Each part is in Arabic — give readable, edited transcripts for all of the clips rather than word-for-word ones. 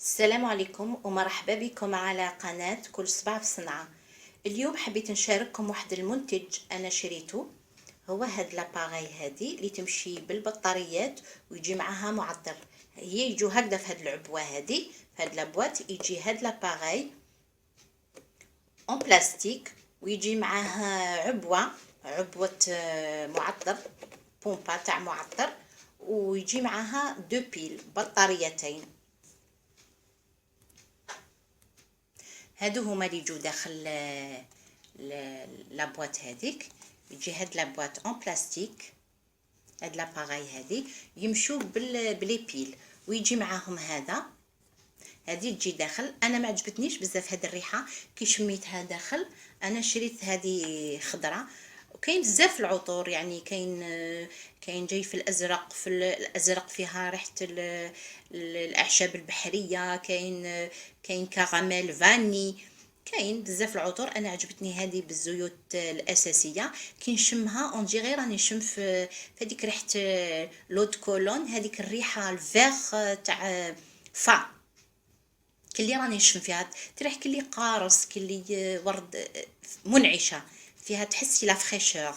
السلام عليكم ومرحبا بكم على قناة كل صباح في صنعاء. اليوم حبيت نشارككم واحد المنتج انا شريته. هو هاد لاباغي هادي اللي تمشي بالبطاريات ويجي معاها معطر. هي يجو هكذا في هاد العبوة هادي، في هاد لابواط يجي هاد لاباغي اون بلاستيك، ويجي معاه عبوة معطر، بومبا تاع معطر، ويجي معاها دو بيل بطاريتين. هادو هما اللي يجو داخل لابواط هذيك. يجي هاد لابواط اون بلاستيك، هاد لاباغاي هادي يمشوا بلي بيل، ويجي معاهم هادي تجي داخل. انا ما عجبتنيش بزاف هاد الريحه كي شميتها داخل. انا شريت هادي خضره، وكاين بزاف العطور، يعني كاين جاي في الازرق، في الازرق فيها ريحه الاعشاب البحريه، كاين كراميل فاني، كاين بزاف العطور. انا عجبتني هذه بالزيوت الاساسيه، كي نشمها اون ديغي راني نشم في هذيك ريحه لود كولون، هذيك الريحه الفيغ تاع فا كلي راني نشم فيها، تريح كلي قارص، كلي ورد، منعشه فيها، تحسي لا فريشور.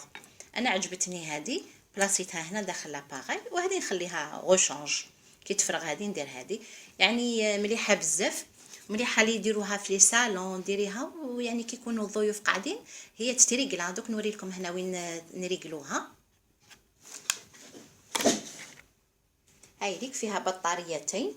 انا عجبتني هذه، بلاصيتها هنا داخل لاباغي، وهذه نخليها غوشونج كي تفرغ هذه ندير هذه. يعني مليحه بزاف، مليحه لي يديروها في لي صالون، ديريها ويعني كي يكونوا الضيوف قاعدين هي تتريقلا. دوك نوري لكم هنا وين نريقلوها. هاي ليك فيها بطاريتين،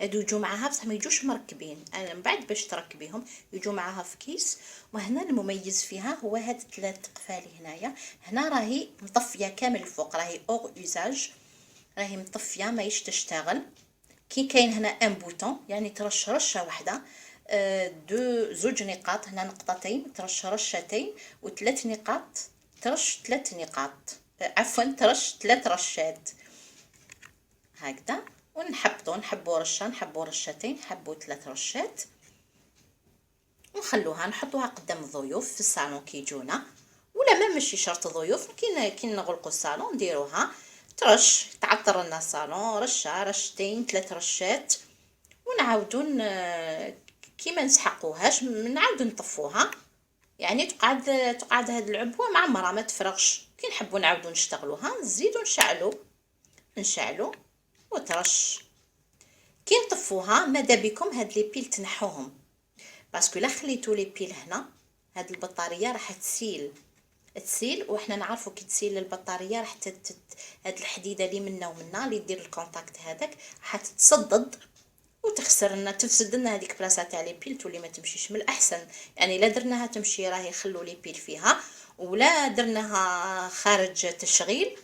هادو يجو معاها بصح ما يجوش مركبين، انا من بعد باش تركبيهم يجو معاها في كيس. وهنا المميز فيها هو هاد 3 قفالي هنايا. هنا راهي مطفيه كامل الفوق، راهي اور يوزاج، راهي مطفيه ما تشتغل. كي كاين هنا ان بوطون يعني ترش رشه واحده، زوج نقاط، هنا نقطتين ترش رشتين، و3 نقاط ترش 3 نقاط، عفوا ترش 3 رشات هكذا. نحبوا رشه، نحبوا رشتين، نحبوا 3 رشات، ونخلوها نحطوها قدام الضيوف في الصالون كي يجونا، ولا ما ماشي شرط ضيوف، كي نغلقوا الصالون نديروها ترش، تعطر لنا الصالون رشه رشتين 3 رشات، ونعاودوا كي ما نسحقوهاش نعاودوا نطفوها. يعني تقعد هاد العبوه معمره ما تفرغش. كي نحبوا نعاودوا نشتغلوها نزيدوا نشعلوا وترش. كي نطفوها ماذا بكم هاد لي بيل تنحوهم، باسكو لا خليتو لي بيل هنا هاد البطاريه راح تسيل، وحنا نعرفوا كي تسيل البطاريه راح هاد الحديده اللي منا ومنا اللي دير الكونتاكت هذاك راح تتصدد وتخسر لنا، تفسد لنا هذيك بلاصه تاع لي بيل، تولي ما تمشيش. من الاحسن يعني لا درناها تمشي راهي خلو لي بيل فيها، ولا درناها خارج تشغيل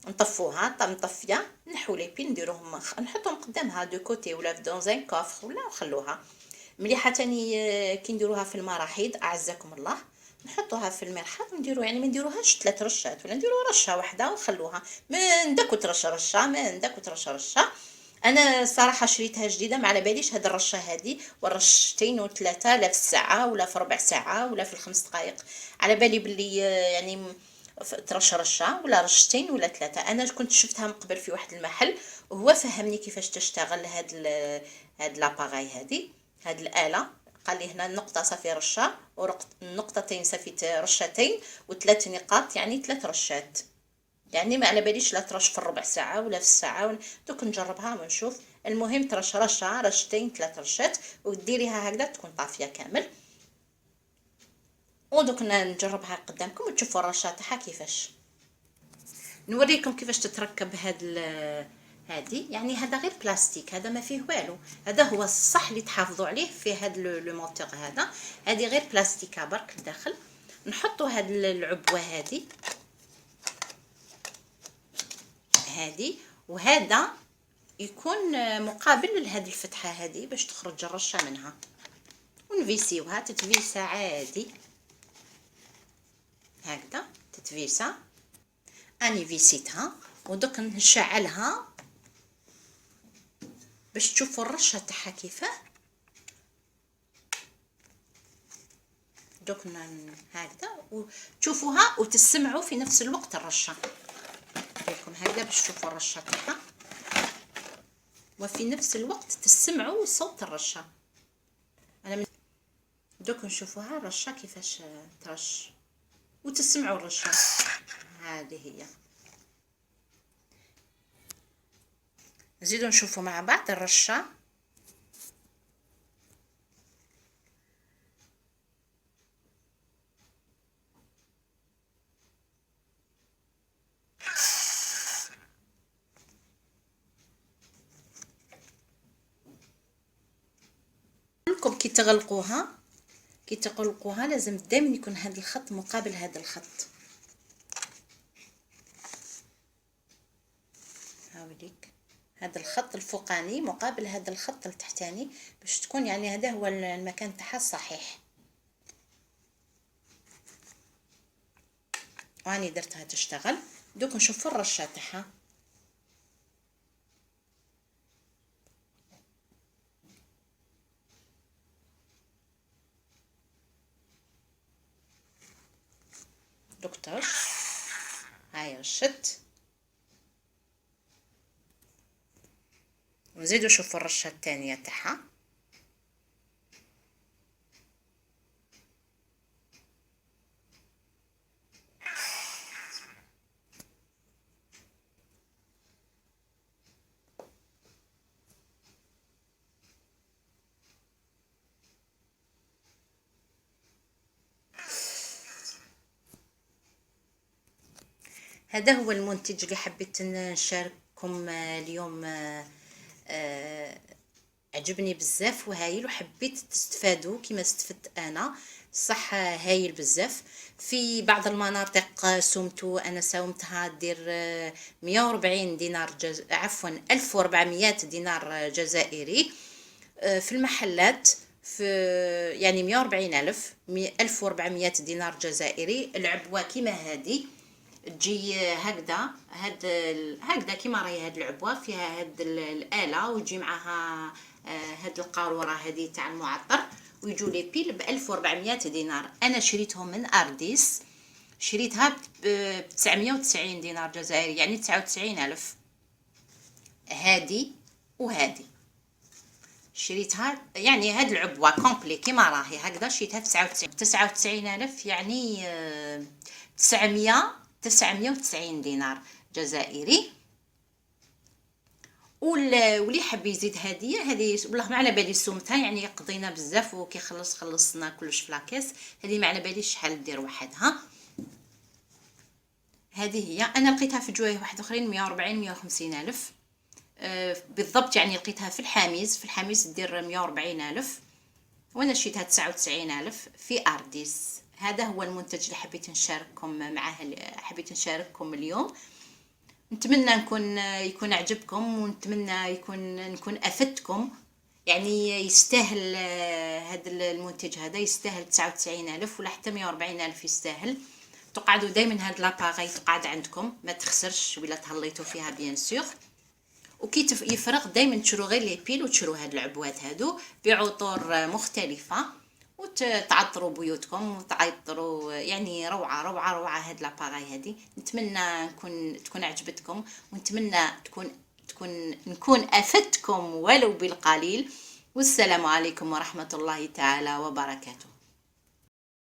نطفوها مطفيه، نحو لي بيل نديروهم نحطهم قدامها دو كوتي ولا في دون كوفر ولا نخلوها مليحه. تاني كي نديروها في المراحيض اعزكم الله نحطوها في المرحاض ونديرو، يعني ما نديروهاش 3 رشات، ولا نديرو رشه واحده ونخلوها من داك وترش رشه، من داك وترش رشه. انا صراحه شريتها جديده، ما على باليش هاد الرشه هادي والرشتين وثلاثه، لا في الساعه ولا في ربع ساعه ولا في الخمس دقائق، على بالي باللي يعني ترش رشه ولا رشتين ولا 3. انا كنت شفتها من قبل في واحد المحل وهو فهمني كيفاش تشتغل هاد لاباغاي هاد الاله. قال لي هنا النقطه صافي رشه، ونقطتين صافي رشتين، و3 نقاط يعني 3 رشات. يعني ما على باليش لا ترش في الربع ساعه ولا في الساعه دوك نجربها ونشوف. المهم ترش رشه رشتين 3 رشات وديريها هكذا تكون طافيه كامل، ودوك نجربها قدامكم وتشوفوا الرشه تاعها كيفاش. نوريكم كيفاش تتركب هادي. يعني هذا غير بلاستيك، هذا ما فيه والو، هذا هو الصح اللي تحافظوا عليه في هذا لو مونتور هذا. هذه غير بلاستيكه برك الداخل. نحطوا هاد العبوه هادي وهذا يكون مقابل لهذه الفتحه هذه باش تخرج الرشه منها، ونفيسيوها تتفيسا عادي هكذا تتفيسا. اني فيسيتها ودوك نشعلها باش تشوفوا الرشه تاعها كيفاه. دوك هكذا وتشوفوها وتسمعوا في نفس الوقت الرشه. لكم هكذا باش تشوفوا الرشه تاعها. وفي نفس الوقت تسمعوا صوت الرشة. أنا من دوك نشوفوها الرشة كيفاش ترش وتسمعوا الرشة. هذه هي. نزيدو نشوفوا مع بعض الرشة. لكم كي تغلقوها لازم دائما يكون هذا الخط مقابل هذا الخط. هاوليك هذا الخط الفوقاني مقابل هذا الخط التحتاني باش تكون يعني هذا هو المكان تاعها الصحيح. واني درتها تشتغل. دوك نشوفوا الرشه تاعها. دوك ترش. هاي رشت. ونزيدو نشوفوا الرشه الثانيه تاعها. هذا هو المنتج اللي حبيت نشارككم اليوم. عجبني بزاف وهايل وحبيت تستفادوا كما استفدت انا. صح هايل بزاف. في بعض المناطق انا ساومتها دير 140 دينار عفوا 1400 دينار جزائري. في المحلات في يعني 140 ألف 1400 دينار جزائري. العبوة كما هذه تجي هكذا هكذا كيما راهي هاد العبوه فيها هاد الاله ويجي معها هاد القاروره هذه تاع المعطر ويجوا لي بيل ب 1400 دينار. انا شريتهم من ارديس شريتها ب 990 دينار جزائري يعني 99000. هذه وهذه شريتها يعني هاد العبوه كومبلي كيما راهي هكذا شريتها ب 99000 يعني 990 دينار جزائري. واللي حاب يزيد هذه والله ما على بالي سومتها يعني قضينا بزاف وكي خلصنا كلش في لاكيس. هذه ما على باليش شحال دير وحدها. هذه هي. انا لقيتها في جوايه واحد اخرين 140 150 الف بالضبط يعني لقيتها في الحميز دير 140 الف وانا شريتها 99 الف في ارديس. هذا هو المنتج اللي حبيت نشارككم اليوم. نتمنى يكون عجبكم ونتمنى نكون افدتكم. يعني يستاهل هذا المنتج هذا يستاهل 99,000 ولا حتى 140,000 يستاهل. تقعدوا دائما هاد لاباغي تقعد عندكم ما تخسرش ولا تهليتوا فيها بيان سور. وكي يفرغ دائما تشرو غير لي بيل وتشرو هاد العبوات هادو بعطور مختلفه وتعطروا بيوتكم وتعطروا يعني روعه هاد لاباغي هادي. نتمنى تكون عجبتكم ونتمنى نكون افدتكم ولو بالقليل. والسلام عليكم ورحمه الله تعالى وبركاته.